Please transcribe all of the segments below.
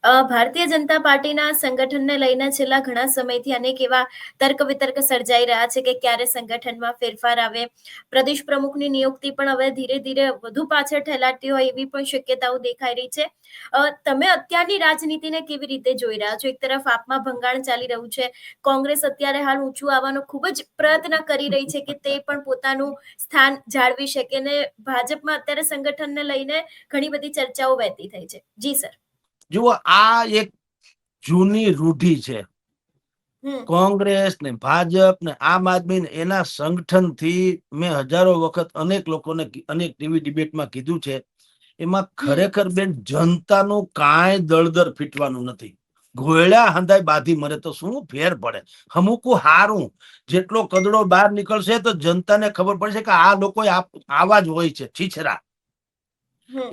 ભારતીય જનતા પાર્ટીના સંગઠનને લઈને છેલ્લા ઘણા સમયથી અનેક એવા તર્ક વિતર્ક સર્જાઈ રહ્યા છે કે ક્યારે સંગઠનમાં ફેરફાર આવે. પ્રદેશ પ્રમુખની નિયુક્તિ પણ હવે ધીરે ધીરે વધુ પાછળ ઠેલાતી હોય એવી પણ શક્યતાઓ દેખાઈ રહી છે. તમે અત્યારની રાજનીતિને કેવી રીતે જોઈ રહ્યા છો? એક તરફ આપમાં ભંગાણ ચાલી રહ્યું છે, કોંગ્રેસ અત્યારે હાલ ઊંચું આવવાનો ખૂબ જ પ્રયત્ન કરી રહી છે કે તે પણ પોતાનું સ્થાન જાળવી શકે, ને ભાજપમાં અત્યારે સંગઠનને લઈને ઘણી બધી ચર્ચાઓ વહેતી થઈ છે. જી સર. જુઓ, આ એક જૂની રૂઢિ છે. કોંગ્રેસ ને ભાજપ ને આમ આદમી ને એના સંગઠન થી મેં હજારો વખત અનેક લોકોને અનેક ટીવી ડિબેટમાં કીધું છે, એમાં ખરેખર બેન જનતાનું કાંઈ દળદર ફીટવાનું નથી. ઘોયડા હંધાય બાધી મરે તો શું ફેર પડે? અમુકું હારું જેટલો કદડો બહાર નીકળશે તો જનતાને ખબર પડશે કે આ લોકો આવા જ હોય છે, છીછરા.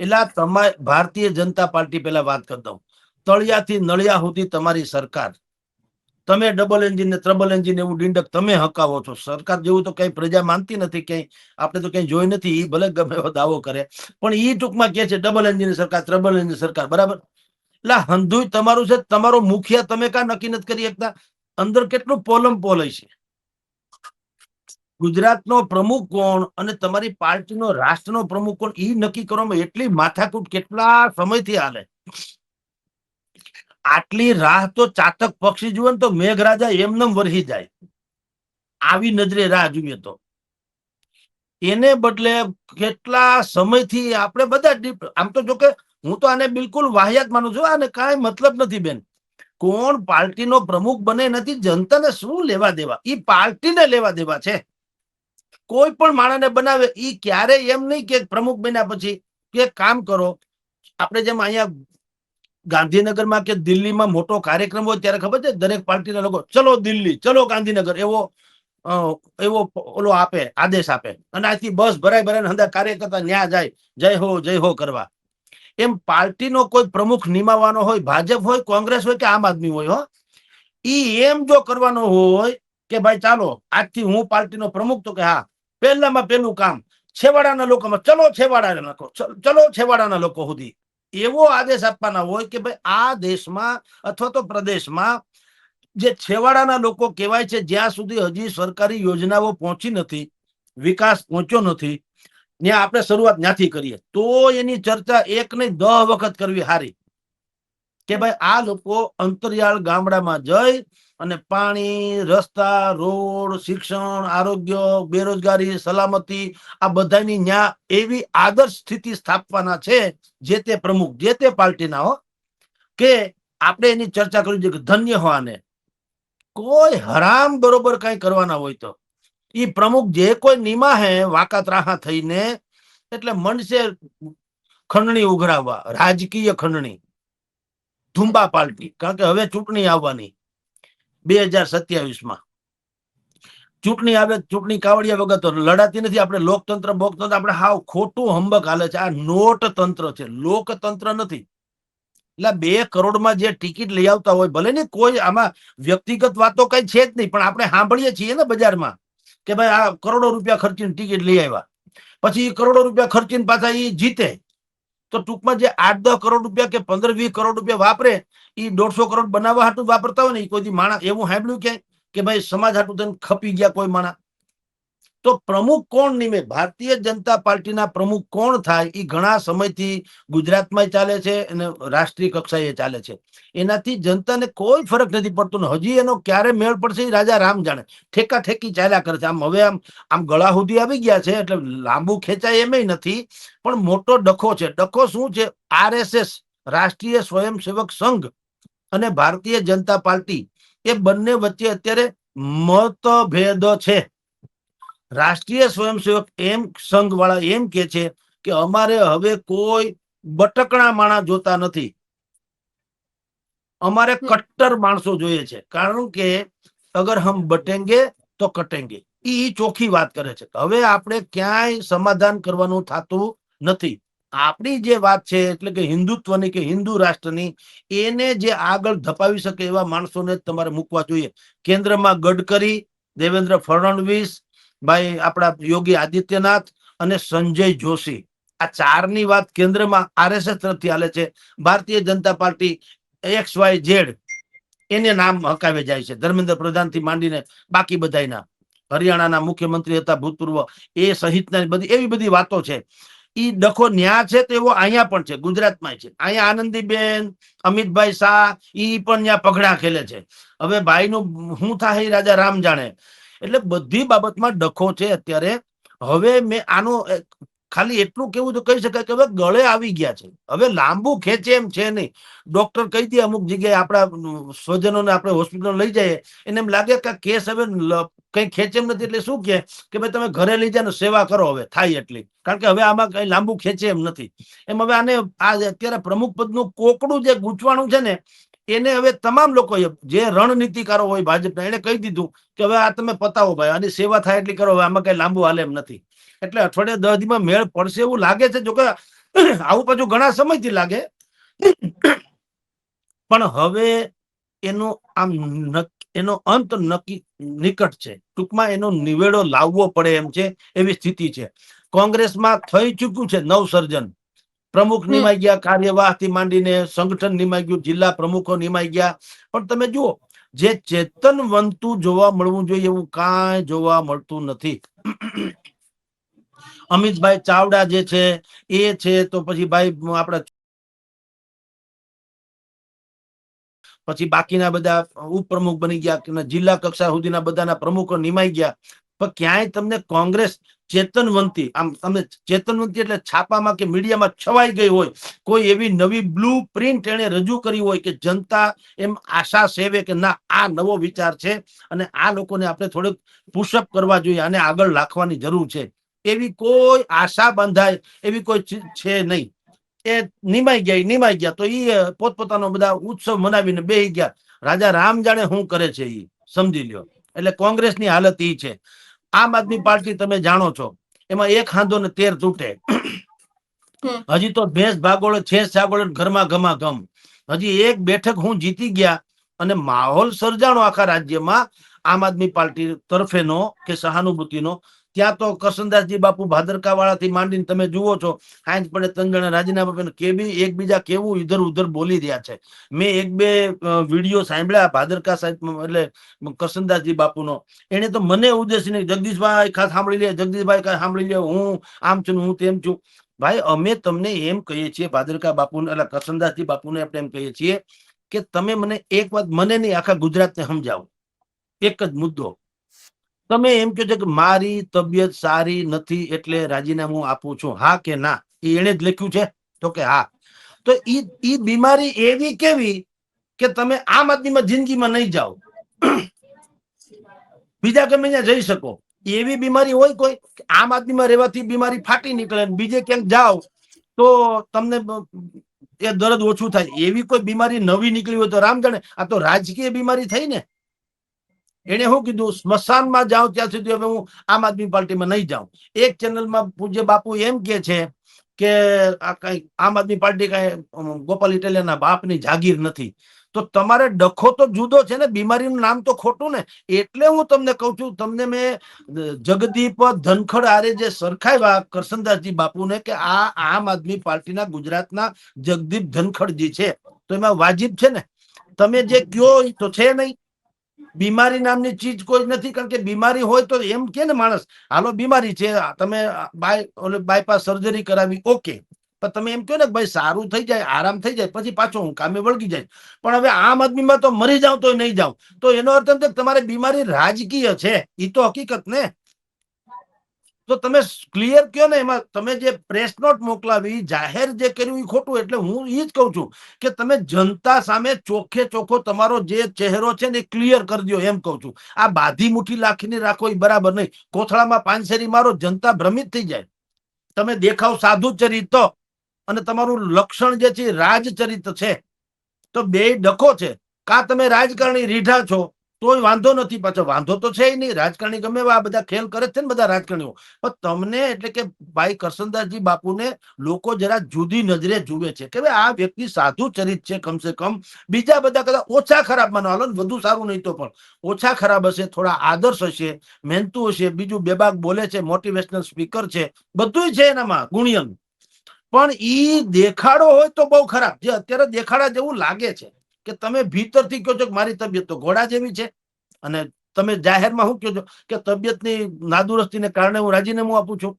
એટલે તમારે ભારતીય જનતા પાર્ટી પેલા વાત કરી દઉં, તળિયાથી નળિયા સુધી તમારી સરકાર. તમે ડબલ એન્જિન ને ત્રબલ એન્જિન એવું ડીંડક તમે હકાવો છો. સરકાર જેવું તો કઈ પ્રજા માનતી નથી, કઈ આપણે તો કઈ જોઈ નથી. એ ભલે ગમે એવો દાવો કરે, પણ ઈ ટૂંકમાં કે છે ડબલ એન્જિન સરકાર, ત્રબલ એન્જિન સરકાર, બરાબર. એટલે હંધુય તમારું છે. તમારો મુખિયા તમે કા નક્કી નથી કરી શકતા અંદર કેટલું પોલમ પોલય છે? ગુજરાતનો પ્રમુખ કોણ અને તમારી પાર્ટીનો રાષ્ટ્રનો પ્રમુખ કોણ, ઈ નક્કી કરવામાં એટલી માથાકૂટ કેટલા સમયથી હાલે. આટલી રાહ તો ચાતક પક્ષી જુએ ને તો મેઘરાજા એમનેમ વરસી જાય, આવી નજરે રાહ જોઈએ તો. એને બદલે કેટલા સમયથી આપણે બધા, આમ તો જો કે હું તો આને બિલકુલ વાહિયાત માનું છું, આને કાંઈ મતલબ નથી બેન. કોણ પાર્ટીનો પ્રમુખ બને નથી જનતાને શું લેવા દેવા? ઈ પાર્ટીને લેવા દેવા છે. કોઈ પણ માણસને બનાવે ઈ ક્યારે એમ નહીં કે પ્રમુખ બન્યા પછી કે કામ કરો. આપણે જેમ અહીંયા ગાંધીનગરમાં કે દિલ્હીમાં મોટો કાર્યક્રમ હોય ત્યારે ખબર છે દરેક પાર્ટીના લોકો ચલો દિલ્હી, ચલો ગાંધીનગર એવો એવો ઓલો આપે, આદેશ આપે, અને આથી બસ ભરાય ભરાય હંધા કાર્યકર્તા ન્યા જાય જય હો કરવા. એમ પાર્ટીનો કોઈ પ્રમુખ નિમાવાનો હોય, ભાજપ હોય, કોંગ્રેસ હોય કે આમ આદમી હોય, હો, ઈ એમ જો કરવાનો હોય કે ભાઈ ચાલો આજથી હું પાર્ટીનો પ્રમુખ, તો કે હા, પહેલામાં પહેલું કામ છેવાડાના લોકોમાં, ચલો છેવાડાના લોકો, ચલો છેવાડાના લોકો સુધી એવો આદેશ આપવાના હોય કે ભાઈ આ દેશમાં અથવા તો પ્રદેશમાં જે છેવાડાના લોકો કહેવાય છે, જ્યાં સુધી હજી સરકારી યોજનાઓ પહોંચી નથી, વિકાસ પહોંચ્યો નથી, ત્યાં આપણે શરૂઆત ત્યાંથી કરીએ તો એની ચર્ચા એક નહીં 10 વખત કરવી હારી. કે ભાઈ આ લોકો અંતરિયાળ ગામડામાં જઈ અને પાણી, રસ્તા, રોડ, શિક્ષણ, આરોગ્ય, બેરોજગારી, સલામતી આ બધાની ન્યા એવી આદર્શ સ્થિતિ સ્થાપવાના છે જે તે પ્રમુખ, જે તે પાર્ટીના, હો, કે આપણે એની ચર્ચા કરવી જોઈએ કે ધન્ય હો આને. કોઈ હરામ બરોબર કઈ કરવાના હોય તો ઈ પ્રમુખ જે કોઈ નિમાહે વાકા ત્રાહા થઈને, એટલે મનસે ખંડણી ઉઘરાવવા, રાજકીય ખંડણી, ધુંબા પાર્ટી. કારણ કે હવે ચૂંટણી આવવાની 2027માં ચૂંટણી આવે, ચૂંટણી કાવડિયા વગર તો લડાતી નથી. આપણે લોકતંત્ર બોકતંત્ર આપણે હાવ ખોટું હંબક હાલે છે. આ નોટ તંત્ર છે, લોકતંત્ર નથી. એટલે 2 કરોડમાં જે ટિકિટ લઈ આવતા હોય, ભલે ને કોઈ આમાં વ્યક્તિગત વાતો કઈ છે જ નહીં, પણ આપણે સાંભળીએ છીએ ને બજારમાં કે ભાઈ આ કરોડો રૂપિયા ખર્ચીને ટિકિટ લઈ આવ્યા, પછી કરોડો રૂપિયા ખર્ચીને પાછા એ જીતે. તો ટૂંકમાં જે 8-10 કરોડ રૂપિયા કે 15-20 કરોડ રૂપિયા વાપરે, એ 150 કરોડ બનાવવા હાટું વાપરતા હોય ને. કોઈ માણસ એવું સાંભળ્યું કે ભાઈ સમાજ હાટું થઈને ખપી ગયા કોઈ માણસ? તો પ્રમુખ કોણ નિમે? ભારતીય જનતા પાર્ટીના પ્રમુખ કોણ થાય એ ઘણા સમયથી ગુજરાતમાં ચાલે છે અને રાષ્ટ્રીય કક્ષાએ ચાલે છે. એનાથી જનતાને કોઈ ફરક નથી પડતો ને હજી એનો ક્યારે મેળ પડશે એ રાજા રામ જાણે. ઠેકા ઠેકી ચાલ્યા કરે છે. આમ હવે આમ ગળા સુધી આવી ગયા છે, એટલે લાંબુ ખેંચાય એમ નથી, પણ મોટો ડખો છે. ડખો શું છે? RSS, રાષ્ટ્રીય સ્વયંસેવક સંઘ, અને ભારતીય જનતા પાર્ટી, એ બંને વચ્ચે અત્યારે મતભેદ છે. રાષ્ટ્રીય સ્વયંસેવક એમ સંઘ વાળા એમ કે છે કે અમારે હવે કોઈ બટકણા માણસ જોતા નથી, અમારે કટ્ટર માણસો જોઈએ છે. કારણ કે અગર હમ બટેંગે તો કટેંગે, ઈ ચોખ્ખી વાત કરે છે. હવે આપણે ક્યાંય સમાધાન કરવાનું થતું નથી. આપણી જે વાત છે એટલે કે હિન્દુત્વની કે હિન્દુ રાષ્ટ્રની, એને જે આગળ ધપાવી શકે એવા માણસોને તમારે મૂકવા જોઈએ. કેન્દ્રમાં ગડકરી, દેવેન્દ્ર ફડણવીસ, ભાઈ આપણા યોગી આદિત્યનાથ અને સંજય જોશી, આ 4ની વાત કેન્દ્રમાં RSS તરફથી હાલે છે. ભારતીય જનતા પાર્ટી XYZ એને નામ હકાવે જાય છે. ધર્મેન્દ્ર પ્રધાન થી માંડીને બાકી બધાના, હરિયાણાના મુખ્યમંત્રી હતા ભૂતપૂર્વ, એ સહિતના બધી એવી બધી વાતો છે. ઈ ડખો ન્યા છે તો એવો અહીંયા પણ છે, ગુજરાતમાં છે. અહીંયા આનંદીબેન, અમિતભાઈ શાહ ઈ પણ ત્યાં પગડા ખેલે છે. હવે ભાઈનું શું થાય એ રાજા રામ જાણે. એટલે બધી બાબતમાં ડખો છે અત્યારે. હવે મેં આનો ખાલી એટલું કેવું તો કહી શકાય કે હવે ગળે આવી ગયા છે. હવે લાંબુ ખેંચે એમ છે નહીં. ડોક્ટર કહી દે અમુક જગ્યાએ આપણા સ્વજનોને આપણે હોસ્પિટલ લઈ જઈએ, એને એમ લાગે કે કેસ હવે કઈ ખેંચે એમ નથી, એટલે શું કે ભાઈ તમે ઘરે લઈ જાય સેવા કરો, હવે થાય એટલી. કારણ કે હવે આમાં કઈ લાંબુ ખેંચે એમ નથી. એમ હવે આને આ અત્યારે પ્રમુખ પદનું કોકડું જે ગૂંચવાણું છે ને, એને હવે તમામ લોકો જે રણનીતિકારો હોય ભાજપના, એને કહી દીધું કે હવે આ તમે પતાવો ભાઈ, આની સેવા થાય એટલી કરો, હવે આમાં કઈ લાંબુ હાલે એમ નથી. એટલે અઠવાડિયા 10 દીમાં મેળ પડશે એવું લાગે છે. જો કે આવું પાછું ઘણા સમયથી લાગે, પણ હવે એનો અંત નક્કી નિકટ છે. ટૂંકમાં એનો નિવેડો લાવવો પડે એમ છે, એવી સ્થિતિ છે. કોંગ્રેસમાં થઈ ચૂક્યું છે નવસર્જન. પ્રમુખ નિમાઈ ગયા, કાર્યવાહ થી માંડીને સંગઠન નિમાઈ ગયું, જિલ્લા પ્રમુખો નિમાઈ ગયા. પણ તમે જુઓ, જે ચેતનવંતું જોવા મળવું જોઈએ એવું કાંઈ જોવા મળતું નથી. અમિતભાઈ ચાવડા જે છે એ છે, તો પછી ભાઈ આપડા પછી બાકીના બધા ઉપપ્રમુખ બની ગયા, જિલ્લા કક્ષા સુધીના બધાના પ્રમુખો નિમાઈ ગયા. પણ ક્યાંય તમને કોંગ્રેસ ચેતનવંતી, આમ તમને ચેતનવંતી એટલે છાપામાં કે મીડિયામાં છવાઈ ગઈ હોય, કોઈ એવી નવી બ્લુ પ્રિન્ટ એને રજૂ કરી હોય કે જનતા એમ આશા સેવે કે ના આ નવો વિચાર છે અને આ લોકોને આપણે થોડુંક પુશઅપ કરવા જોઈએ, આને આગળ રાખવાની જરૂર છે, એવી કોઈ આશા બંધાય એવી કોઈ છે નહીં. એ નિમાઈ ગયા તો એ પોતપોતાનો બધા ઉત્સવ મનાવીને બેસી ગયા. રાજા રામ જાણે શું કરે છે એ સમજી લ્યો. એટલે કોંગ્રેસની હાલત એ છે. આમ આદમી પાર્ટી તમે જાણો છો, એમાં એક હાંધો ને 13 તૂટે. હજી તો ભેંસ ભાગોળે છેસ છાગોળે ઘરમાં ઘમાઘમ. હજી એક બેઠક હું જીતી ગયા અને માહોલ સર્જાણો આખા રાજ્યમાં આમ આદમી પાર્ટી તરફેનો કે સહાનુભૂતિનો. ત્યાં તો કરશનદાસજી બાપુ ભાદરકા વાળાથી માંડીને તમે જુઓ છો, સાંજ પડે 3 જણા રાજીનામા આપીને કેવી એકબીજા કેવું ઇધર ઉધર બોલી રહ્યા છે. મેં 1-2 વિડીયો સાંભળ્યા ભાદરકા સાહેબ એટલે કરશનદાસજી બાપુનો. એને તો મને ઉદ્દેશીને જગદીશભાઈ ખાસ સાંભળી લે, જગદીશભાઈ ખાસ સાંભળી લે, હું આમ છું હું તેમ છું. ભાઈ અમે તમને એમ કહીએ છીએ, ભાદરકા બાપુને એટલે કરશનદાસજી બાપુને આપણે એમ કહીએ છીએ કે તમે મને એક વાત, મને નહીં આખા ગુજરાતને સમજાવો. એક જ મુદ્દો, તમે એમ કહો છો કે મારી તબિયત સારી નથી એટલે રાજીનામું આપું છું, હા કે ના? એને જ લખ્યું છે તો કે હા. તો ઈ બીમારી એવી કેવી કે તમે આમ આદમીમાં જિંદગીમાં નહીં જાઓ, બીજા ગમે ત્યાં જઈ શકો. એવી બીમારી હોય કોઈ? આમ આદમીમાં રહેવાથી બીમારી ફાટી નીકળે, બીજે ક્યાંક જાઓ તો તમને એ દર્દ ઓછું થાય. એવી કોઈ બીમારી નવી નીકળી હોય તો રામ જાણે. આ તો રાજકીય બીમારી થઈ ને. એને શું કીધું, સ્મશાનમાં જાઉં ત્યાં સુધી હવે હું આમ આદમી પાર્ટીમાં નહીં જાઉં. એક ચેનલમાં પૂજ્ય બાપુ એમ કે છે કે આ કઈ આમ આદમી પાર્ટી કઈ ગોપાલ ઇટાલિયાના બાપની જાગીર નથી. તો તમારે ડખો તો જુદો છે ને, બીમારીનું નામ તો ખોટું ને. એટલે હું તમને કઉ છું, તમને મેં જગદીપ ધનખડ આરે જે સરખાવ્યા કરશનદાસજી બાપુને કે આ આમ આદમી પાર્ટીના ગુજરાતના જગદીપ ધનખડજી છે, તો એમાં વાજિબ છે ને. તમે જે કયો તો છે નહીં. બીમારી નામની ચીજ કોઈ નથી. કારણ કે બીમારી હોય તો એમ કે ને માણસ, હાલો બીમારી છે, તમે બાયપાસ સર્જરી કરાવી, ઓકે. પણ તમે એમ કહો ને ભાઈ સારું થઈ જાય, આરામ થઈ જાય, પછી પાછો હું કામે વળગી જાય. પણ હવે આમ આદમીમાં તો મરી જાવ તો નહીં જાવ. તો એનો અર્થ એમ કે તમારી બીમારી રાજકીય છે, એ તો હકીકત ને. તો તમે ક્લિયર કયો ને. એમાં તમે જે પ્રેસ નોટ મોકલાવી, જાહેર જે કર્યું એ ખોટું. એટલે હું એ જ કહું છું કે તમે જનતા સામે ચોખ્ખે ચોખ્ખો તમારો જે ચહેરો છે ને એ ક્લિયર કરી દો, એમ કહું છું. આ બાધી મુઠ્ઠી લાખીને રાખો એ બરાબર નહીં. કોથળામાં પાંચસેરી મારો, જનતા ભ્રમિત થઈ જાય. તમે દેખાવ સાધુ ચરિત્ર અને તમારું લક્ષણ જે છે રાજચરિત્ર છે, તો બે ડખો છે. કા તમે રાજકારણી રીઢા છો તોય વાંધો નથી, પાછો વાંધો તો છે નહીં. રાજકારણી ગમે આ બધા ખેલ કરે છે ને બધા રાજકારણીઓ. પણ તમને એટલે કે ભાઈ કરશનદાસજી બાપુને લોકો જરા જુદી નજરે જુએ છે કે ભાઈ આ વ્યક્તિ સાધુ ચરિત્ર છે. કમસે કમ બીજા બધા કદાચ ઓછા ખરાબ માનો, હાલો વધુ સારું નહીં તો પણ ઓછા ખરાબ હશે, થોડા આદર્શ હશે, મહેનતુ હશે, બીજું બેબાક બોલે છે, મોટિવેશનલ સ્પીકર છે, બધું છે એનામાં ગુણિયન. પણ ઈ દેખાડો હોય તો બહુ ખરાબ, જે અત્યારે દેખાડા જેવું લાગે છે. કે તમે ભીતરથી કહો છો કે મારી તબિયત તો ઘોડા જેવી છે, અને તમે જાહેરમાં શું કહો છો કે તબિયતની નાદુરસ્તીને કારણે હું રાજીનામું આપું છું.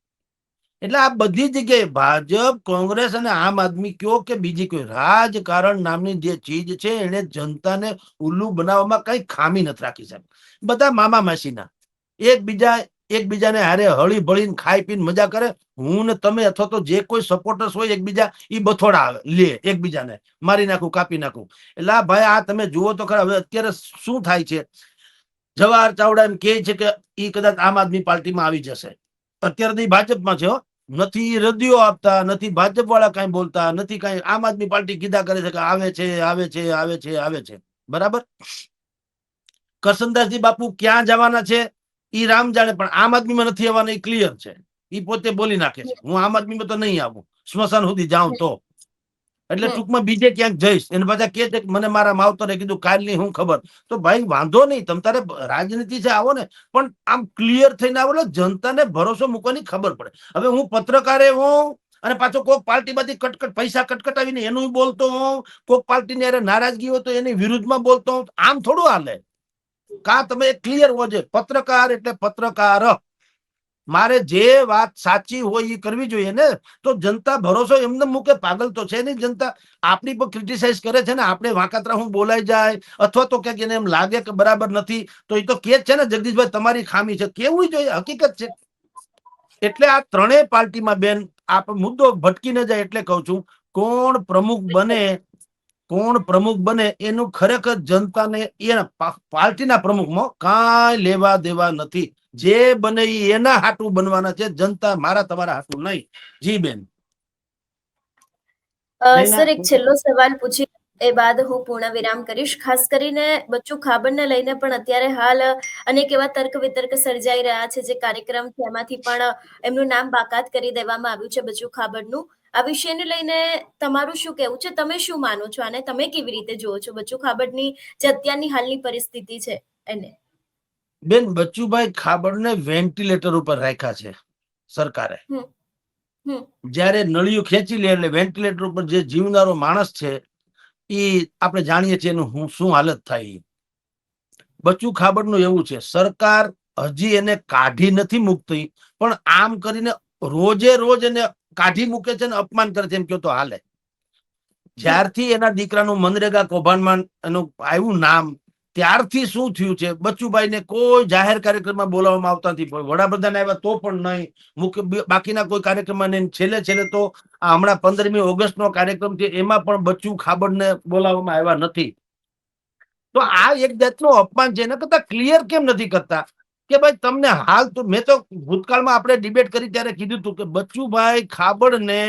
એટલે આ બધી જગ્યાએ ભાજપ, કોંગ્રેસ અને આમ આદમી કયો કે બીજી કોઈ રાજકારણ નામની જે ચીજ છે એને જનતાને ઉલ્લુ બનાવવામાં કઈ ખામી નથી રાખી, સાહેબ. બધા મામા માસીના એકબીજાને હારે હળી ભળીને ખાઈ પીને મજા કરે. હું ને તમે અથવા તો જે કોઈ સપોર્ટર્સ હોય એકબીજા એ બથોડા લે એકબીજાને, મારી નાખું, કાપી નાખું. એટલે ભાઈ આ તમે જુઓ તો ખરા, હવે અત્યારે શું થાય છે. જવાહર ચાવડા એમ કે છે કે એ કદાચ આમ આદમી પાર્ટીમાં આવી જશે. અત્યારે ભાજપમાં છે, નથી રદિયો આપતા, નથી ભાજપ વાળા કઈ બોલતા નથી, કઈ આમ આદમી પાર્ટી કીધા કરે છે કે આવે છે, આવે છે, આવે છે, આવે છે. બરાબર. કરસનદાસજી બાપુ ક્યાં જવાના છે એ રામ જાણે, પણ આમ આદમીમાં નથી આવવાના એ ક્લિયર છે. એ પોતે બોલી નાખે છે, હું આમ આદમીમાં તો નહીં આવું, સ્મશાન સુધી જાઉં તો. એટલે ટૂંકમાં બીજે ક્યાંક જઈશ. એને પાછા કે છે મને મારા માવતરે કીધું કાલની હું ખબર. તો ભાઈ વાંધો નહીં, તમ તારે રાજનીતિ છે આવો ને, પણ આમ ક્લિયર થઈને આવો ને, જનતાને ભરોસો મૂકવાની ખબર પડે. હવે હું પત્રકારે હોઉં અને પાછો કોઈક પાર્ટીમાંથી કટકટ પૈસા કટકટાવીને એનું બોલતો હોઉં, કોઈક પાર્ટીની અરે નારાજગી હોય તો એની વિરુદ્ધમાં બોલતો હોઉં, આમ થોડું હાલે. કા તમે ક્લિયર હો છે, પત્રકાર એટલે પત્રકાર. મારે જે વાત સાચી હોય એ કરવી જોઈએ ને. તો જનતા ભરોસો એમને મૂકે, પાગલ તો છે નહીં જનતા. આપણી પર ક્રિટિસાઇઝ કરે છે ને, આપણે વાંકાતરા હું બોલાઈ જાય અથવા તો ક્યાંક એને એમ લાગે કે બરાબર નથી, તો એ તો કે છે ને જગદીશભાઈ તમારી ખામી છે, કેવું જોઈએ, હકીકત છે. એટલે આ ત્રણેય પાર્ટીમાં બેન આ મુદ્દો ભટકી ન જાય એટલે કહું છું, કોણ પ્રમુખ બને એનું ખરેખર જનતાને એના પાર્ટીના પ્રમુખમાં કાંઈ લેવા દેવા નથી. જે બને એના હાટું બનવાના છે, જનતા મારા તમારા હાટું નહીં. જી બેન. સર, એક છેલ્લો સવાલ પૂછી એ બાદ હું પૂર્ણ વિરામ કરીશ. ખાસ કરીને બચ્ચુ ખાબડને લઈને પણ અત્યારે હાલ અનેક એવા તર્ક વિતર્ક સર્જાઈ રહ્યા છે. જે કાર્યક્રમ છે એમાંથી પણ એમનું નામ બાકાત કરી દેવામાં આવ્યું છે, બચ્ચુ ખાબડનું. આ વિષયને લઈને તમારું શું કહેવું છે? તમે શું માનો છો અને તમે કેવી રીતે જુઓ છો બચ્ચુ ખાબડની જે અત્યારની હાલની પરિસ્થિતિ છે એને? બેન, બચ્ચુભાઈ ખાબડને વેન્ટિલેટર ઉપર રાખ્યા છે સરકારે. જયારે નળિયું ખેંચી લે એટલે વેન્ટિલેટર ઉપર જે જીવનારો માણસ છે એ આપણે જાણીએ છીએ એનું શું હાલત થાય. બચ્ચુ ખાબડનું એવું છે, સરકાર હજી એને કાઢી નથી મૂકતી, પણ આમ કરીને રોજે રોજ એને કાઢી મૂકે છે ને અપમાન કરે છે એમ કહો તો હાલે. જ્યારથી એના દીકરાનું મનરેગા કૌભાંડમાં એનું આવ્યું નામ, ત્યારથી શું થયું છે, બચ્ચુભાઈને કોઈ જાહેર કાર્યક્રમમાં બોલાવવામાં આવતા નથી. વડાપ્રધાન આવ્યા તો પણ નહીં, બાકીના કોઈ કાર્યક્રમમાં નહીં. છેલ્લે તો આ હમણાં 15મી ઓગસ્ટનો કાર્યક્રમ છે એમાં પણ બચ્ચુ ખાબડને બોલાવવામાં આવ્યા નથી. તો આ એક જાતનું અપમાન છે. એના કરતા ક્લિયર કેમ નથી કરતા કે ભાઈ તમને હાલ તો, મેં તો ભૂતકાળમાં આપણે ડિબેટ કરી ત્યારે કીધું હતું કે બચ્ચુભાઈ ખાબડને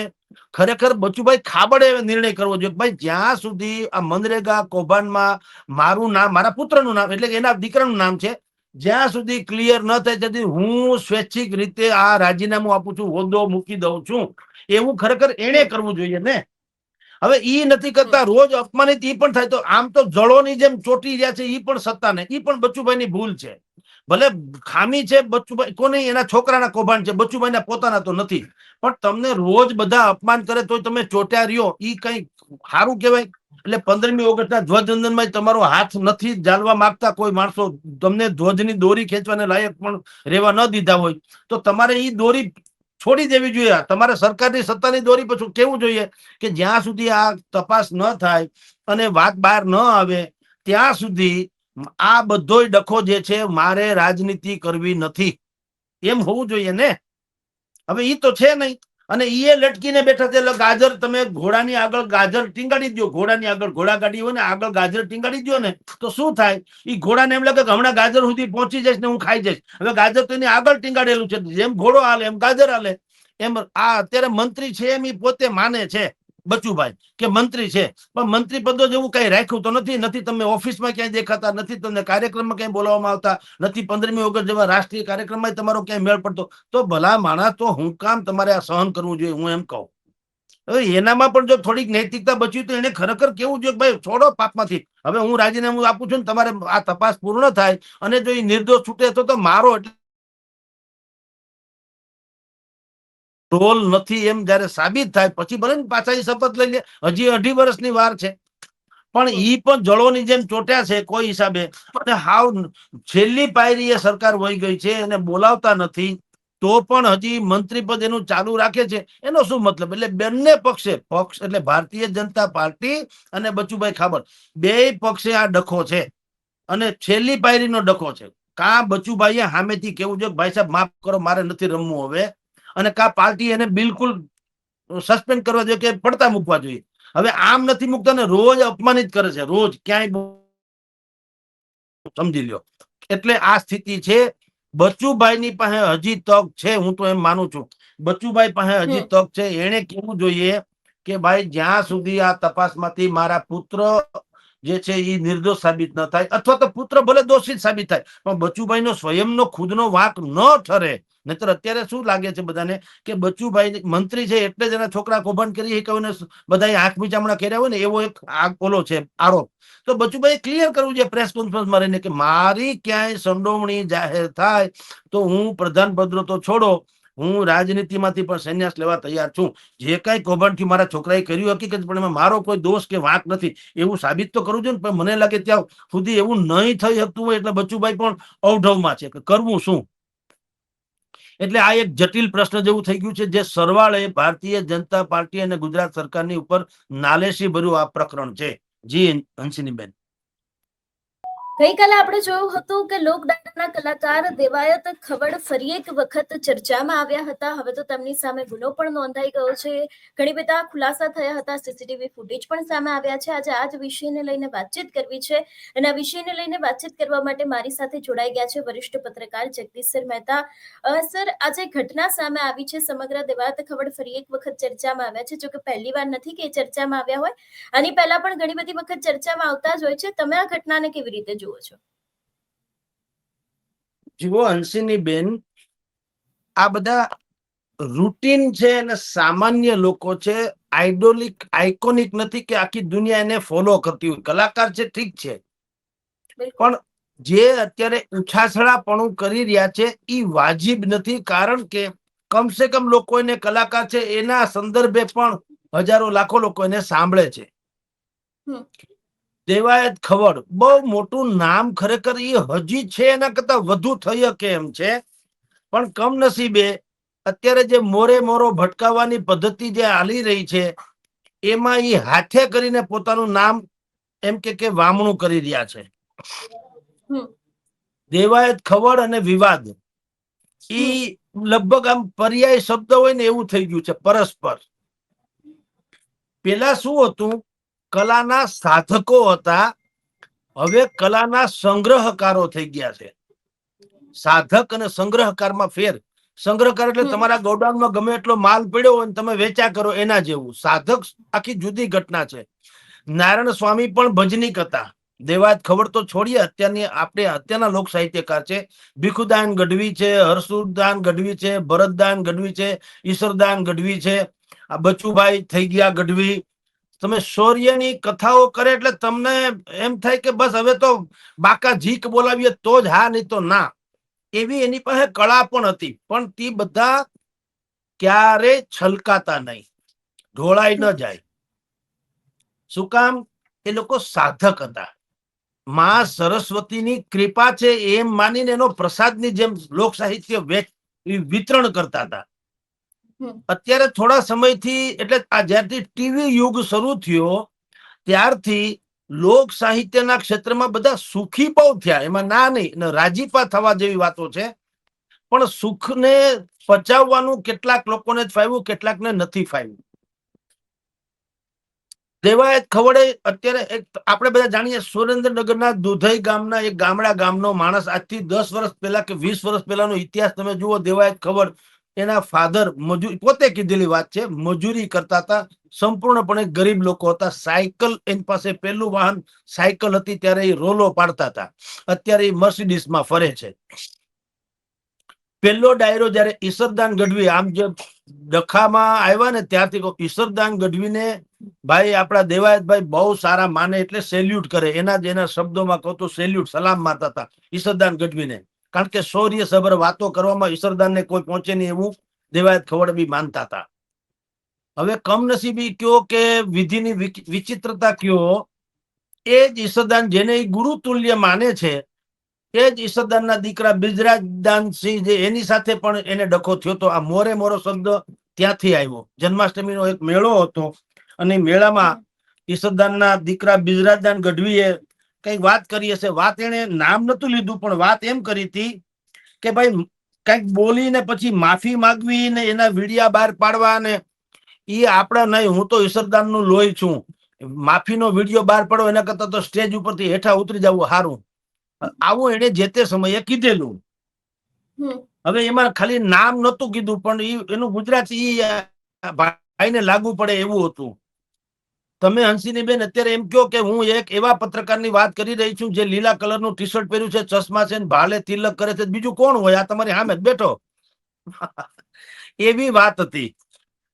ખરેખર બચ્ચુભાઈ ખાબડે નિર્ણય કરવો જોઈએ. ભાઈ જ્યાં સુધી આ મનરેગા કૌભાંડમાં મારું નામ, મારા પુત્રનું નામ એટલે કે એના દીકરાનું નામ છે, જ્યાં સુધી ક્લિયર ન થાય તેથી હું સ્વૈચ્છિક રીતે આ રાજીનામું આપું છું, હોદ્દો મૂકી દઉં છું, એવું ખરેખર એને કરવું જોઈએ ને. હવે ઈ નથી કરતા, રોજ અપમાનિત ઈ પણ થાય. તો આમ તો જળોની જેમ ચોટી રહ્યા છે, ઈ પણ સત્તા ને, ઈ પણ બચ્ચુભાઈની ભૂલ છે. ભલે ખામી છે બચ્ચુભાઈ કોને, એના છોકરાના કૌભાંડ છે, બચ્ચુભાઈના પોતાના તો નથી. પણ તમને રોજ બધા અપમાન કરે તો તમે ચોટ્યા રહ્યો, ઈ કઈ સારું કહેવાય? એટલે 15મી ઓગસ્ટના ધ્વજવંદનમાં તમારો હાથ નથી જાળવા માંગતા કોઈ માણસો, તમને ધ્વજની દોરી ખેંચવાને લાયક પણ રહેવા ન દીધા હોય, તો તમારે ઈ દોરી છોડી દેવી જોઈએ. તમારે સરકારની સત્તાની દોરી પછી કેવું જોઈએ કે જ્યાં સુધી આ તપાસ ન થાય અને વાત બહાર ન આવે ત્યાં સુધી આ બધોય ડખો જે છે મારે રાજનીતિ કરવી નથી, એમ હોવું જોઈએ ને. હવે ઈ તો છે નહીં, અને ઈ લટકીને બેઠા છે. એટલે ગાજર, તમે ઘોડાની આગળ ગાજર ટીંગાડી દો, ઘોડાની આગળ ઘોડા ગાડી હોય ને આગળ ગાજર ટીંગાડી દો ને, તો શું થાય? ઈ ઘોડાને એમ લાગે કે હમણાં ગાજર સુધી પહોંચી જઈશ ને હું ખાઈ જઈશ. હવે ગાજર તો એની આગળ ટીંગાડેલું છે, જેમ ઘોડો હાલે એમ ગાજર હાલે. એમ આ અત્યારે મંત્રી છે એમ ઈ પોતે માને છે બચુભાઈ કે મંત્રી છે, પણ મંત્રી પદો જેવું કઈ રાખ્યું તો નથી. તમે ઓફિસમાં ક્યાંય દેખાતા નથી, તમને કાર્યક્રમમાં ક્યાંય બોલાવવામાં આવતા નથી, 15મી ઓગસ્ટ જેવા રાષ્ટ્રીય કાર્યક્રમમાં તમારો ક્યાંય મેળ પડતો. તો ભલા માણસ, તો હું કામ તમારે આ સહન કરવું જોઈએ, હું એમ કહું. હવે એનામાં પણ જો થોડીક નૈતિકતા બચી તો એને ખરેખર કેવું જોઈએ ભાઈ છોડો પાપમાંથી, હવે હું રાજીનામું આપું છું ને તમારે આ તપાસ પૂર્ણ થાય અને જો એ નિર્દોષ છૂટે તો મારો એટલે રોલ નથી એમ જયારે સાબિત થાય પછી ભલે ને પાછા એ શપથ લઈ લે. હજી 2.5 વર્ષની વાર છે. પણ ઈ પણ જળોની જેમ ચોટ્યા છે કોઈ હિસાબે, અને હાવ છેલ્લી પાયરી એ સરકાર વહી ગઈ છે, એને બોલાવતા નથી, તો પણ હજી મંત્રી પદ એનું ચાલુ રાખે છે. એનો શું મતલબ? એટલે બંને પક્ષ એટલે ભારતીય જનતા પાર્ટી અને બચુભાઈ ખાબર બે પક્ષે આ ડખો છે, અને છેલ્લી પાયરીનો ડખો છે. કા બચુભાઈએ સામેથી કેવું છે ભાઈ સાહેબ માફ કરો, મારે નથી રમવું હવે, અને કા પાર્ટી એને બિલકુલ સસ્પેન્ડ કરવા જોઈએ કે પડતા મૂકવા જોઈએ. હવે આમ નથી મૂકતા ને રોજ અપમાનિત કરે છે, રોજ ક્યાંય, સમજી લ્યો. એટલે આ સ્થિતિ છે. બચુભાઈની પાસે હજી તક છે, હું તો એમ માનું છું બચુભાઈ પાસે હજી તક છે. એને કેવું જોઈએ કે ભાઈ જ્યાં સુધી આ તપાસમાંથી મારા પુત્ર જે છે એ નિર્દોષ સાબિત ન થાય, અથવા તો પુત્ર ભલે દોષિત સાબિત થાય, પણ બચુભાઈનો સ્વયંનો ખુદનો વાંક ન ઠરે. નહીતર અત્યારે શું લાગે છે બધાને કે બચુભાઈ મંત્રી છે એટલે જ એના છોકરા કૌભાંડ કરી બધા હાથ મીચામણા કર્યા હોય ને, એવો એક ઓલો છે આરોપ. તો બચુભાઈ ક્લિયર કરવું છે પ્રેસ કોન્ફરન્સમાં રહીને કે મારી ક્યાંય સંડોવણી જાહેર થાય તો હું પ્રધાન પદ તો છોડો, હું રાજનીતિમાંથી પણ સંન્યાસ લેવા તૈયાર છું. જે કઈ કૌભાંડથી મારા છોકરાએ કર્યું હકીકત, પણ એમાં મારો કોઈ દોષ કે વાંક નથી એવું સાબિત તો કરવું છે ને. પણ મને લાગે ત્યાં સુધી એવું નહીં થઈ શકતું હોય એટલે બચુભાઈ પણ અવઢવમાં છે કે કરવું શું. એટલે આ એક જટિલ પ્રશ્ન જેવું થઈ ગયું છે, જે સરવાળે ભારતીય જનતા પાર્ટી અને ગુજરાત સરકારની ઉપર નાલેશી ભર્યું આ પ્રકરણ છે. જી હંસિનીબેન. ગઈકાલે આપણે જોયું હતું કે લોકડાયરાના કલાકાર દેવાયત ખવડ ફરી એક વખત ચર્ચામાં આવ્યા હતા. હવે તો તેમની સામે ગુનો પણ નોંધાઈ ગયો છે. ઘણી બધા ખુલાસા થયા હતા, સીસીટીવી ફૂટેજ પણ સામે આવ્યા છે. આજે આ જ વિષયને લઈને વાતચીત કરવી છે, અને આ વિષયને લઈને વાતચીત કરવા માટે મારી સાથે જોડાઈ ગયા છે વરિષ્ઠ પત્રકાર જગદીશ મહેતા. સર, આજે ઘટના સામે આવી છે, સમગ્ર દેવાયત ખવડ ફરી એક વખત ચર્ચામાં આવ્યા છે. જો કે પહેલી વાર નથી કે ચર્ચામાં આવ્યા હોય, આની પહેલા પણ ઘણી બધી વખત ચર્ચામાં આવતા જ હોય છે. તમે આ ઘટનાને કેવી રીતે જુઓ છો? જુઓ હંસિની બેન, આ બધા રૂટીન છે અને સામાન્ય લોકો છે, આઇકોનિક નથી કે આખી દુનિયા એને ફોલો કરતી હોય. કલાકાર છે ઠીક છે, પણ જે અત્યારે ઉછાછડાપણું કરી રહ્યા છે એ વાજિબ નથી. કારણ કે કમસે કમ લોકો એને કલાકાર છે એના સંદર્ભે પણ હજારો લાખો લોકો એને સાંભળે છે. દેવાયત ખવડ બહુ મોટું નામ, ખરેખર એ હજી છે એના કરતા વધુ થઈ શકે એમ છે, પણ કમનસીબે અત્યારે જે મોરો ભટકાવવાની પદ્ધતિ જે ચાલી રહી છે એમાં એ હાથે કરીને પોતાનું નામ એમ કે વામણું કરી રહ્યા છે. દેવાયત ખવડ અને વિવાદ ઈ લગભગ આમ પર્યાય શબ્દ હોય ને એવું થઈ ગયું છે, પરસ્પર. પેલા શું હતું? કલાના સાધકો હતા, હવે કલાના સંગ્રહકારો થઈ ગયા છે. સાધક અને સંગ્રહકારમાં ફેર. સંગ્રહકાર એટલે તમારા ગોડાઉનમાં ગમે એટલો માલ પડ્યો હોય તમે વેચા કરો એના જેવું. સાધક આખી જુદી ઘટના છે. નારાયણ સ્વામી પણ ભજનીક હતા. દેવાયત ખવડ તો છોડીએ, અત્યારના લોક સાહિત્યકાર છે. ભીખુદાન ગઢવી છે, હરસુદાન ગઢવી છે, ભરતદાન ગઢવી છે, ઈશ્વરદાન ગઢવી છે, આ બચુભાઈ થઈ ગયા ગઢવી. તમે શૌર્યની કથાઓ કરે એટલે તમને એમ થાય કે બસ હવે તો બાકા ઝીક બોલાવીએ તો જ હા, નહીં તો ના. એવી એની પાસે કળા પણ હતી, પણ તે બધા ક્યારે છલકાતા નહીં, ઢોળાઈ ન જાય. શું કામ? એ લોકો સાધક હતા. માં સરસ્વતીની કૃપા છે એમ માનીને એનો પ્રસાદની જેમ લોક સાહિત્ય વિતરણ કરતા હતા. અત્યારે થોડા સમયથી, એટલે આ જ્યારથી ટીવી યુગ શરૂ થયો ત્યારથી લોક સાહિત્યના ક્ષેત્રમાં બધા સુખી બહુ થયા, એમાં ના નહીં, રાજીપા થવા જેવી વાતો છે. પણ સુખને પચાવવાનું કેટલાક લોકોને જ ફાવ્યું, કેટલાકને નથી ફાવ્યું. દેવાયત ખવડે અત્યારે આપણે બધા જાણીએ, સુરેન્દ્રનગરના દુધઈ ગામના એક ગામનો માણસ. આજથી 10 વર્ષ પહેલા કે 20 વર્ષ પહેલાનો ઇતિહાસ તમે જુઓ. દેવાયત ખવડ, એના ફાધર પોતે કીધેલી વાત છે, મજૂરી કરતા હતા, સંપૂર્ણપણે ગરીબ લોકો હતા. સાયકલ, એની પાસે પહેલું વાહન સાયકલ હતી, ત્યારે એ રોલો પાડતા હતા. અત્યારે એ મર્સિડીઝમાં ફરે છે. પહેલો ડાયરો જયારે ઈશ્વરદાન ગઢવી આમ જે ડખામાં આવ્યા ને ત્યારથી ઈશ્વરદાન ગઢવીને ભાઈ આપણા દેવાયતભાઈ બહુ સારા માને, એટલે સેલ્યુટ કરે. એના શબ્દોમાં કહું તો સેલ્યુટ, સલામ મારતા હતા ઈશ્વરદાન ગઢવીને. કારણ કે શૌર્ય સભર વાતો કરવામાં ઈશ્વરદાનને કોઈ પહોંચે નહીં એવું દેવાયત ખવડ બી માનતા હતા. હવે કમનસીબી કયો કે વિધિની વિચિત્રતા કયો એ જ ઈસદાન જેને એ ગુરુ તુલ્ય માને છે, એ જ ઈસદાનના દીકરા બિજરાજદાનસિંહ જે એની સાથે પણ એને ડખો થયો તો. આ મોરે મોરો શબ્દ ત્યાંથી આવ્યો. જન્માષ્ટમીનો એક મેળો હતો અને મેળામાં ઈસદાનના દીકરા બિજરાજદાન ગઢવીએ કઈ વાત કરી હશે. વાત એને નામ નતું લીધું, પણ વાત એમ કરી હતી કે ભાઈ કઈક બોલીને પછી માફી માંગવી ને એના વિડિયા બહાર પાડવા ને એ આપડા નહીં. હું તો ઈસદાનનું લોહી છું, માફીનો વિડીયો બહાર પડો એના કરતા તો સ્ટેજ ઉપરથી હેઠા ઉતરી જવું સારું. આવું એને જે તે સમયે કીધેલું. હવે એમાં ખાલી નામ નતું કીધું, પણ એનું ગુજરાતી ભાઈને લાગુ પડે એવું હતું. તમે હંસિની બેન અત્યારે એમ કહો કે હું એક એવા પત્રકારની વાત કરી રહી છું જે લીલા કલરનું ટી શર્ટ પહેર્યું છે, ચશ્મા છે, ભાલે તિલક કરે છે, બીજું કોણ હોય? આ તમારી સામે જ બેઠો. એવી વાત હતી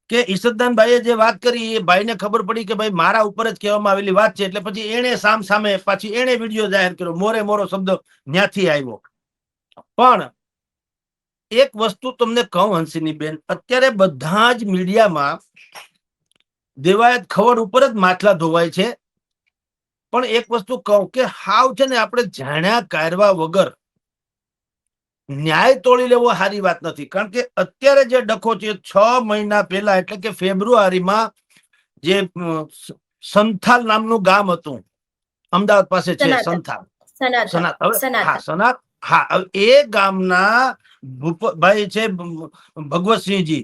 કે ઈસદાનભાઈએ જે વાત કરી એ ભાઈને ખબર પડી કે ભાઈ મારા ઉપર જ કહેવામાં આવેલી વાત છે, એટલે પછી એને સામે પાછી એને વિડીયો જાહેર કર્યો. મોરે મોરો શબ્દ ત્યાંથી આવ્યો. પણ એક વસ્તુ તમને કહું હંસિની બેન, અત્યારે બધા જ મીડિયામાં દેવાયત ખવડ ઉપર જ માથલા ધોવાય છે. પણ એક વસ્તુ કહું કે હાવ છે ને આપણે જાણ્યા કારવા વગર ન્યાય તોડી લેવો સારી વાત નથી. કારણ કે અત્યારે જે ડખો છે 6 મહિના પહેલા, એટલે કે ફેબ્રુઆરીમાં જે સંથાલ નામનું ગામ હતું, અમદાવાદ પાસે છે સંથાલ, હા, એ ગામના ભાઈ છે ભગવતસિંહજી,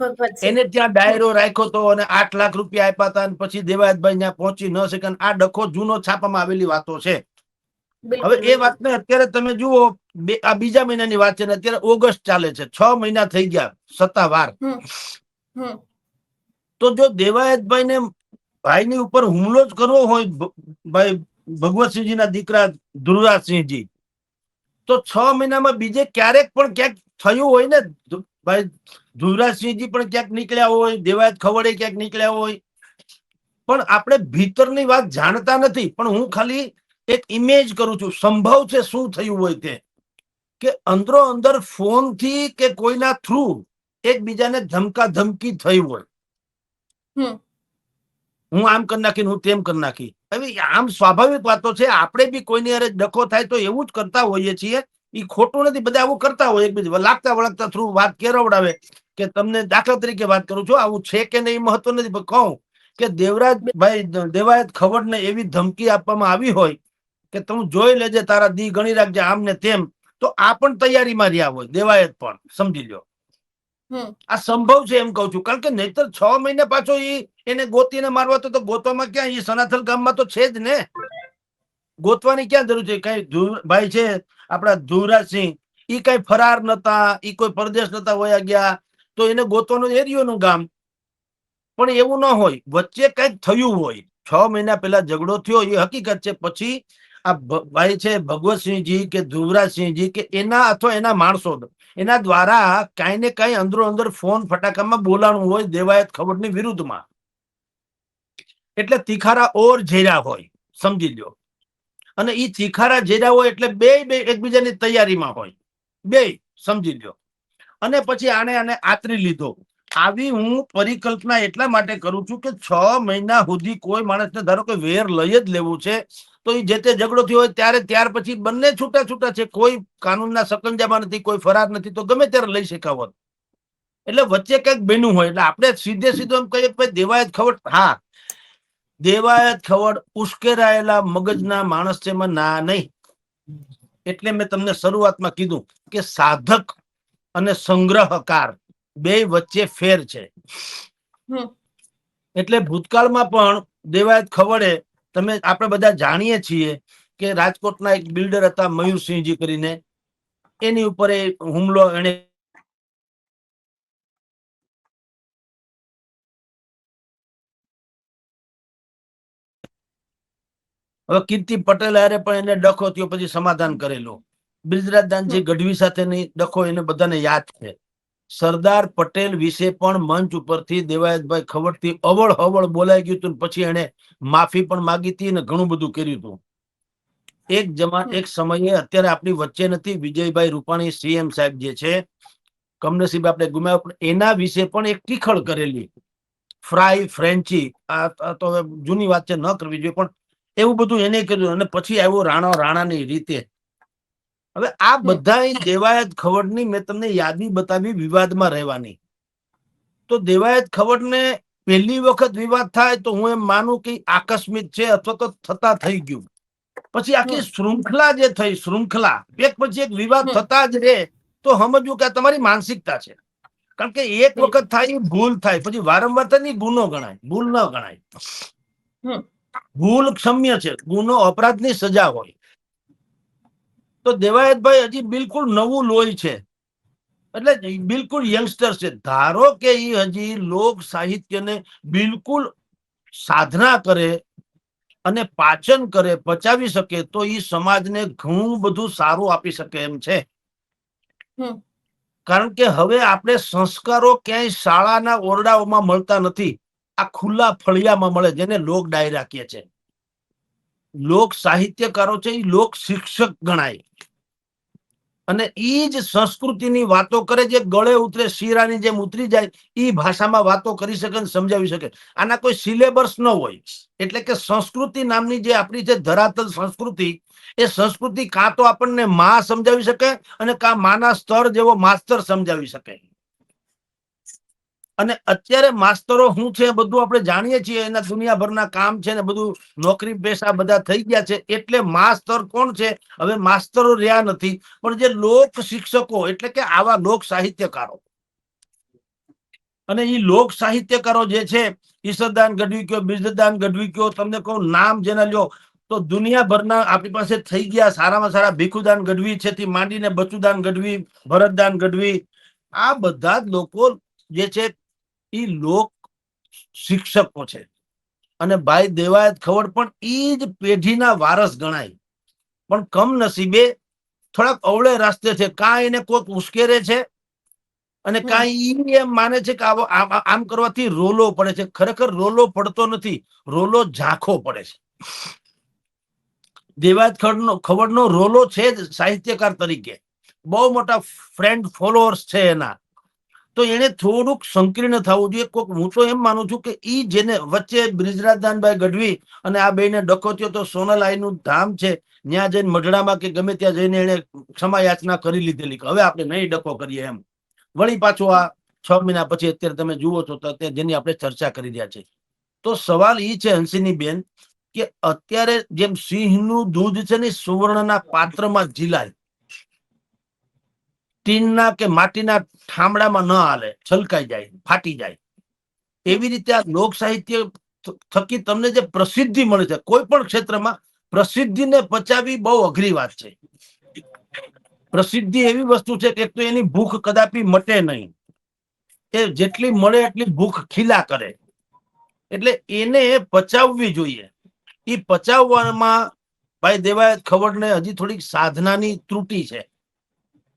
એને ત્યાં ડાયરો રાખ્યો હતો અને 8 લાખ રૂપિયા આપ્યા હતા. અને પછી દેવાયતભાઈ ત્યાં પહોંચી ન શકે. આ ડખો જૂનો છાપામાં આવેલી વાતો છે. હવે એ વાતને અત્યારે તમે જુઓ, આ બીજા મહિનાની વાત છે ને અત્યારે ઓગસ્ટ ચાલે છે, 6 મહિના થઈ ગયા સત્તાવાર. તો જો દેવાયતભાઈ ને ભાઈની ઉપર હુમલો જ કરવો હોય ભાઈ ભગવતસિંહજીના દીકરા ધ્રુવરાજસિંહજી, તો 6 મહિનામાં બીજે ક્યારેક પણ ક્યાંક થયું હોય ને ભાઈ. ધ્રુવરાજસિંહજી પણ ક્યાંક નીકળ્યા હોય, દેવાયત ખવડે ક્યાંક નીકળ્યા હોય, પણ આપણે ભીતરની વાત જાણતા નથી. પણ હું ખાલી એક ઇમેજ કરું છું, સંભવ છે શું થયું હોય તે, કે અંદરો અંદર ફોનથી કે કોઈના થ્રુ એકબીજાને ધમકા ધમકી થઈ હોય. હું આમ કરી નાખી, હું તેમ કરી નાખી. હવે આમ સ્વાભાવિક વાતો છે. આપણે બી કોઈની અરે ડખો થાય તો એવું જ કરતા હોઈએ છીએ. એ ખોટું નથી, બધા આવું કરતા હોય, એકબીજા લાગતા વળગતા થ્રુ વાત કેળવડાવે. કે તમને દાખલા તરીકે વાત કરું છું, આવું છે કે નહીં મહત્વ નથી, પણ કહું કે દેવરાજભાઈ દેવાયત ખવડને એવી ધમકી આપવામાં આવી હોય કે તું જોઈ લેજે, તારા દી ગણી રાખજે, આમ ને તેમ, તો આ પણ તૈયારીમાં રહ્યા હોય દેવાયત પણ, સમજી લો. આ સંભવ છે એમ કઉ છું. કારણ કે નહીતર 6 મહિને પાછો એને ગોતીને મારવા તો ગોતવામાં ક્યાં, એ સનાથલ ગામમાં તો છે જ ને, ગોતવાની ક્યાં જરૂર છે? કઈ ભાઈ છે આપડા ધ્રુવરાજસિંહ, ઈ કઈ ફરાર નતા, ઈ કોઈ પરદેશ નતા વયા ગયા, તો એને ગોતવાનું એરિયોનું ગામ. પણ એવું ન હોય, વચ્ચે કઈક થયું હોય. 6 મહિના પહેલા ઝઘડો થયો એ હકીકત છે. પછી આ ભાઈ છે ભગવતસિંહજી કે ધ્રુવરાજસિંહજી કે એના અથવા એના માણસો, એના દ્વારા કઈ ને કઈ અંદરો અંદર ફોન ફટાકામાં બોલાણું હોય દેવાયત ખવડની વિરુદ્ધમાં. એટલે તિખારા ઓર ઝેરા હોય, સમજી લો. અને ઈ તિખારા ઝેરા હોય એટલે બે એકબીજાની તૈયારીમાં હોય, બે, સમજી લો. અને પછી આને આતરી લીધો. આવી હું પરિકલ્પના એટલા માટે કરું છું કે 6 મહિના સુધી કોઈ માણસને ધારો કે વેર લઈ જ લેવું છે, તો એ જે તે ઝઘડો થયો હોય ત્યાર પછી બંને છૂટા છૂટા છે, કોઈ કાનૂનના સકંજામાં નથી, કોઈ ફરાર નથી, તો ગમે ત્યારે લઈ શકાવત. એટલે વચ્ચે કંઈક બન્યું હોય. એટલે આપણે સીધો એમ કહીએ કે દેવાયત ખવડ, હા, દેવાયત ખવડ ઉશ્કેરાયેલા મગજના માણસ છે, ના નહીં. એટલે મેં તમને શરૂઆતમાં કીધું કે સાધક અને સંગ્રહકાર બે વચ્ચે ફેર છે. એટલે ભૂતકાળમાં પણ દેવાયત ખવડે, તમે આપણે બધા જાણીએ છીએ કે રાજકોટના એક બિલ્ડર હતા મયુરસિંહજી કરીને, એની ઉપર હુમલો એને હવે કીર્તિ પટેલ હારે પણ એને ડખો થયો, પછી સમાધાન કરેલું. બિજરાજદાનજી ગઢવી સાથેની ડખો એને બધાને યાદ છે. સરદાર પટેલ વિશે પણ મંચ ઉપરથી દેવાયતભાઈ ખવડથી અવળ હવળ બોલાઈ ગયું હતું, પછી એને માફી પણ માગી હતી અને ઘણું બધું કર્યું હતું. એક સમયે, અત્યારે આપણી વચ્ચે નથી, વિજયભાઈ રૂપાણી સીએમ સાહેબ જે છે, કમનસીબે આપણે ગુમાવ્યા, પણ એના વિશે પણ એક ટીખળ કરેલી, ફ્રાય ફ્રેન્ચી. આ તો જૂની વાત છે, ન કરવી જોઈએ, પણ એવું બધું એને કર્યું અને પછી આવ્યો રાણાની રીતે. હવે આ બધા દેવાયત ખવડની મેં તમને યાદી બતાવી વિવાદમાં રહેવાની. તો દેવાયત ખવડને પહેલી વખત વિવાદ થાય તો હું એમ માનું કે આકસ્મિક છે અથવા તો થતા થઈ ગયું. પછી આખી શૃંખલા જે થઈ, શૃંખલા એક પછી એક વિવાદ થતા જ રહે, તો સમજવું કે આ તમારી માનસિકતા છે. કારણ કે એક વખત થાય ભૂલ થાય, પછી વારંવાર થાય ગુનો ગણાય, ભૂલ ન ગણાય. ભૂલ ક્ષમ્ય છે, ગુનો અપરાધની સજા હોય. તો દેવાયતભાઈ હજી બિલકુલ નવું લોહી છે, એટલે બિલકુલ યંગસ્ટર છે. ધારો કે એ હજી લોક સાહિત્યને બિલકુલ સાધના કરે અને પાચન કરે, પચાવી શકે, તો એ સમાજને ઘણું બધું સારું આપી શકે એમ છે. કારણ કે હવે આપણે સંસ્કારો ક્યાંય શાળાના ઓરડાઓમાં મળતા નથી, આ ખુલ્લા ફળિયામાં મળે, જેને લોક ડાયરા કહે છે. લોક સાહિત્યકારો છે એ લોક શિક્ષક ગણાય અને ઈ જ સંસ્કૃતિની વાતો કરે, જે ગળે ઉતરે શીરાની જેમ ઉતરી જાય, એ ભાષામાં વાતો કરી શકે અને સમજાવી શકે. આના કોઈ સિલેબસ ન હોય. એટલે કે સંસ્કૃતિ નામની જે આપણી જે ધરાતલ સંસ્કૃતિ, એ સંસ્કૃતિ કાં તો આપણને માં સમજાવી શકે અને કાં માના સ્તર જેવો માસ્તર સમજાવી શકે. અને અત્યારે માસ્તરો શું છે બધું આપણે જાણીએ છીએ, એના દુનિયાભરના કામ છે ને બધું નોકરી પેશા બધા થઈ ગયા છે. એટલે માસ્તર કોણ છે? હવે માસ્તરો રહ્યા નથી, પણ જે લોક શિક્ષકો, એટલે કે આવા લોક સાહિત્યકારો. અને એ લોક સાહિત્યકારો જે છે, ઈશ્વરદાન ગઢવી કયો, બિરજદાન ગઢવી કયો, તમને કહું નામ જેના લ્યો તો દુનિયાભરના આપણી પાસે થઈ ગયા. સારામાં સારા ભીખુદાન ગઢવી છે થી માંડીને બચુદાન ગઢવી, ભરતદાન ગઢવી, આ બધા જ લોકો જે છે એ લોક શિક્ષકો છે. અને ભાઈ દેવાયત ખવડ પણ ઈ જ પેઢીના વારસ ગણાય. પણ કમનસીબે થોડાક અવળે રસ્તે છે. કાં એને કોઈક ઉશ્કેરે છે અને કાંઈ એમ માને છે કે આમ કરવાથી રોલો પડે છે. ખરેખર રોલો પડતો નથી, રોલો ઝાંખો પડે છે. દેવાયત ખવડનો રોલો છે જ સાહિત્યકાર તરીકે, બહુ મોટા ફ્રેન્ડ ફોલોઅર્સ છે એના. તો એને થોડુંક સંકીર્ણ થવું જોઈએ. હું તો એમ માનું છું કે ઈ જેને વચ્ચે બ્રિજરાજદાનભાઈ ગઢવી અને આ બેને ડખો થયો, તો સોનલાઈનું ધામ છે, ત્યાં જઈને મઢડામાં કે ગમે ત્યાં જઈને એને ક્ષમા યાચના કરી લીધેલી કે હવે આપણે નહીં ડખો કરીએ એમ. વળી પાછું આ 6 મહિના પછી અત્યારે તમે જુઓ છો તો અત્યારે જેની આપણે ચર્ચા કરી રહ્યા છે. તો સવાલ એ છે હંસિની બેન, કે અત્યારે જેમ સિંહનું દૂધ છે ને સુવર્ણના પાત્રમાં ઝીલાય, ટીનના કે માટીના ઠામડામાં ન હાલે, છલકાઈ જાય, ફાટી જાય. એવી રીતે આ લોક સાહિત્ય થકી તમને જે પ્રસિદ્ધિ મળે છે, કોઈ પણ ક્ષેત્રમાં પ્રસિદ્ધિને પચાવી બહુ અઘરી વાત છે. પ્રસિદ્ધિ એવી વસ્તુ છે કે તો એની ભૂખ કદાપી મટે નહીં, એ જેટલી મળે એટલી ભૂખ ખીલા કરે. એટલે એને પચાવવી જોઈએ. એ પચાવવામાં ભાઈ દેવાયત ખવડને હજી થોડીક સાધનાની ત્રુટી છે.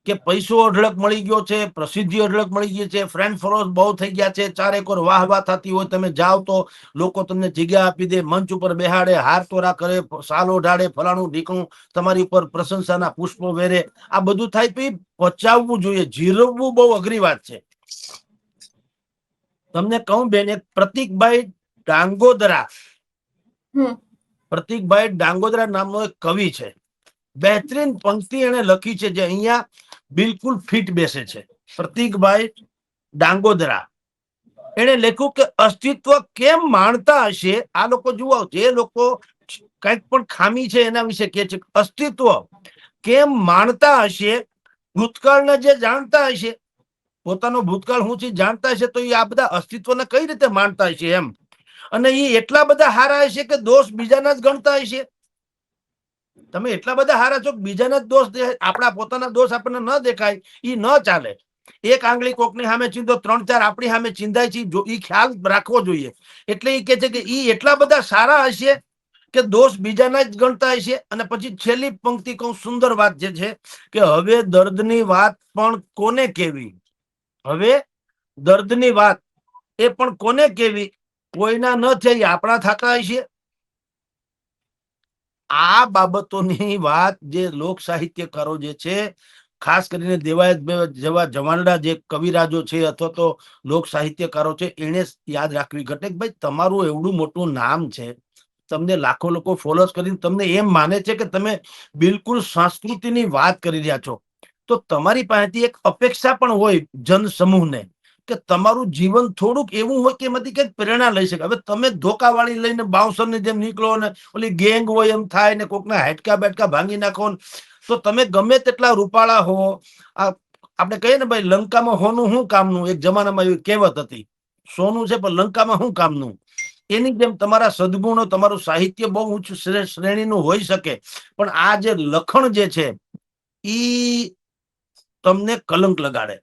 કે પૈસો અઢળક મળી ગયો છે, પ્રસિદ્ધિ અઢળક મળી ગઈ છે, ફ્રેન્ડ ફોલોઅર્સ બહુ થઈ ગયા છે, ચારેકોર વાહ વાહ થતી હોય, તમે જાઓ તો લોકો તમને જગ્યા આપી દે, મંચ ઉપર બેહાડે, હાર તોરા કરે, સાલ ઓઢાડે, ફલાણું ઢીકણું તમારી ઉપર પ્રશંસાના પુષ્પો વેરે. આ બધું થાય તો એ પચાવવું જોઈએ, જીરવવું બહુ અઘરી વાત છે. તમને કહું બેન, એક પ્રતિકભાઈ ડાંગોદરા, પ્રતિકભાઈ ડાંગોદરા નામનો એક કવિ છે. બહેતરીન પંક્તિ એને લખી છે જે અહીંયા બિલકુલ ફિટ બેસે છે. પ્રતિકભાઈ ડાંગોદરા, એને લખ્યું કે અસ્તિત્વ કેમ માણતા હશે. આ લોકો જુઓ, જે લોકો કઈક પણ ખામી છે એના વિશે કે છે. અસ્તિત્વ કેમ માણતા હશે, ભૂતકાળને જે જાણતા હશે, પોતાનો ભૂતકાળ શું છે જાણતા હશે, તો એ આ બધા અસ્તિત્વને કઈ રીતે માનતા હશે એમ. અને એ એટલા બધા હારા હશે કે દોષ બીજાના જ ગણતા હશે. તમે એટલા બધા હારા છો, બીજાના જ દોષ, આપણા પોતાના દોષ આપણને ન દેખાય, એ ન ચાલે. એક આંગળી કોકની સામે ચીંધો, 3-4 આપણી સામે ચીંધાય છે, એ ખ્યાલ રાખવો જોઈએ. એટલે એ કે છે કે એ એટલા બધા સારા હશે કે દોષ બીજાના જ ગણતા હશે. અને પછી છેલ્લી પંક્તિ કહું, સુંદર વાત જે છે કે હવે દર્દની વાત પણ કોને કેવી, હવે દર્દની વાત એ પણ કોને કેવી, કોઈના ન થઈ આપણા થતા હશે. આ બાબતોની વાત જે લોક સાહિત્યકારો જે છે, ખાસ કરીને દેવાયત જેવા જવાનડા જે કવિરાજો છે અથવા તો લોક સાહિત્યકારો છે, એને યાદ રાખવી ઘટે કે ભાઈ તમારું એવડું મોટું નામ છે, તમને લાખો લોકો ફોલોઅર્સ કરીને તમને એમ માને છે કે તમે બિલકુલ સંસ્કૃતિની વાત કરી રહ્યા છો, તો તમારી પાસેથી એક અપેક્ષા પણ હોય જન સમૂહને કે તમારું જીવન થોડુંક એવું હોય કે એમાંથી કંઈક પ્રેરણા લઈ શકે. હવે તમે ધોકાવાળી લઈને બાઉન્સરની જેમ નીકળો ને ઓલી ગેંગ હોય એમ થાય ને કોકના હાડકા બેટકા ભાંગી નાખો ને, તો તમે ગમે તેટલા રૂપાળા હો, આપણે કહીએ ને ભાઈ લંકામાં હોનું શું કામનું, એક જમાનામાં એવી કહેવત હતી, સોનું છે પણ લંકામાં શું કામનું. એની જેમ તમારા સદગુણો, તમારું સાહિત્ય બહુ ઉચ્ચ શ્રેણીનું હોઈ શકે, પણ આ જે લખણ જે છે ઈ તમને કલંક લગાડે.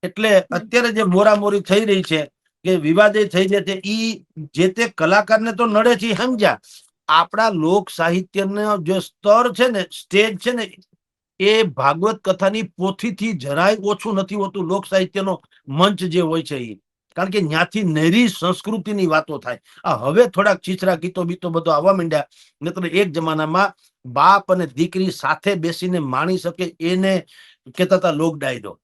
એટલે અત્યારે જે મોરામોરી થઈ રહી છે કે વિવાદે થઈ જાય છે, ઈ જે તે કલાકારને તો નડે છે, સમજ્યા. આપણા લોક સાહિત્યનો જે સ્તર છે ને, સ્ટેજ છે ને, એ ભાગવત કથાની પોથીથી જરાય ઓછું નથી હોતું. લોક સાહિત્યનો મંચ જે હોય છે એ, કારણ કે ત્યાંથી નરી સંસ્કૃતિની વાતો થાય. આ હવે થોડાક છીછરા ગીતો બીતો બધો આવવા માંડ્યા, નહીતર એક જમાનામાં બાપ અને દીકરી સાથે બેસીને માણી શકે એને કહેતા હતા લોક ડાયરો.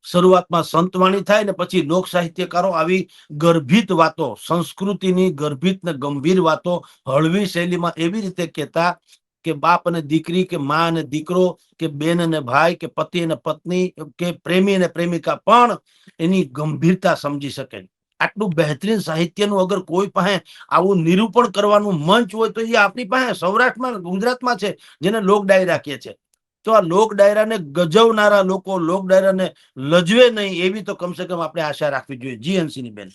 શરૂઆતમાં સંતવાણી થાય ને પછી લોક સાહિત્યકારો આવી ગર્ભિત વાતો, સંસ્કૃતિની ગર્ભિત ને ગંભીર વાતો હળવી શૈલીમાં એવી રીતે કહેતા કે બાપ અને દીકરી, કે માં અને દીકરો, કે બેન અને ભાઈ, કે પતિ અને પત્ની, કે પ્રેમી અને પ્રેમિકા પણ એની ગંભીરતા સમજી શકે. આટલું બહેતરીન સાહિત્યનું અગર કોઈ પાસે આવું નિરૂપણ કરવાનું મંચ હોય તો એ આપણી પાસે સૌરાષ્ટ્રમાં, ગુજરાતમાં છે, જેને લોક ડાયરા કહે છે. તો આ લોક ડાયરાને ગજવનારા લોકો, લોક ડાયરાને લજવે નહીં એવી તો કમસે કમ આપણે આશા રાખવી જોઈએ. જી હંસિની બેન.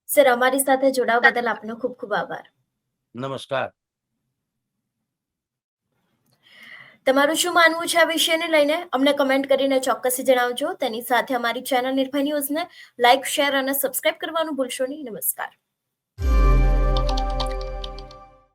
સર, અમારી સાથે જોડાવા બદલ આપનો ખૂબ ખૂબ આભાર. નમસ્કાર. તમારું શું માનવું છે આ વિષયને લઈને અમને કમેન્ટ કરીને ચોક્કસ જણાવજો. તેની સાથે અમારી ચેનલ નિર્ભય ન્યૂઝને લાઇક, શેર અને સબસ્ક્રાઇબ કરવાનું ભૂલશો નહીં. નમસ્કાર.